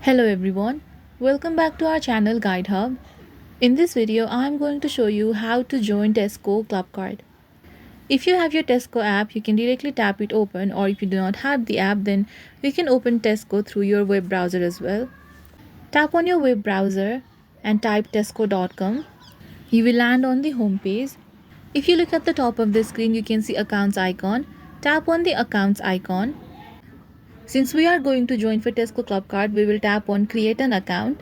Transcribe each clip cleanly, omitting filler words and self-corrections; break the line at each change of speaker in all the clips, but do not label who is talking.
Hello everyone, welcome back to our channel Guide Hub. In this video, I am going to show you how to join Tesco Clubcard. If you have your Tesco app, you can directly tap it open, or if you do not have the app, then you can open Tesco through your web browser as well. Tap on your web browser and type tesco.com. You will land on the home page. If you look at the top of the screen, you can see accounts icon. Tap on the accounts icon. Since we are going to join for Tesco Clubcard, we will tap on create an account.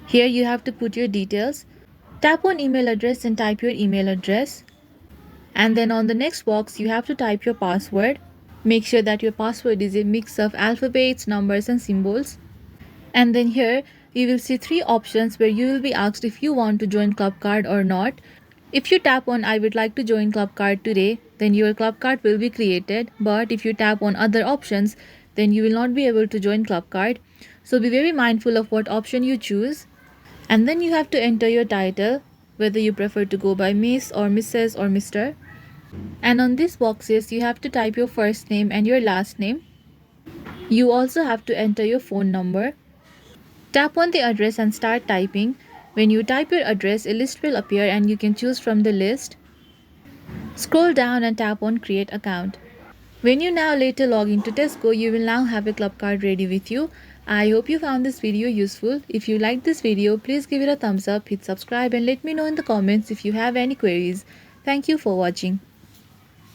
Here you have to put your details. Tap on email address and type your email address. And then on the next box, you have to type your password. Make sure that your password is a mix of alphabets, numbers and symbols. And then here you will see three options where you will be asked if you want to join Clubcard or not. If you tap on I would like to join Clubcard today, then your Clubcard will be created. But if you tap on other options, then you will not be able to join Clubcard. So be very mindful of what option you choose. And then you have to enter your title, whether you prefer to go by Miss or Mrs. or Mr. And on these boxes, you have to type your first name and your last name. You also have to enter your phone number. Tap on the address and start typing. When you type your address, a list will appear and you can choose from the list. Scroll down and tap on create account. When you now later log into Tesco, you will now have a club card ready with you. I hope you found this video useful. If you liked this video, please give it a thumbs up, hit subscribe and let me know in the comments if you have any queries. Thank you for watching.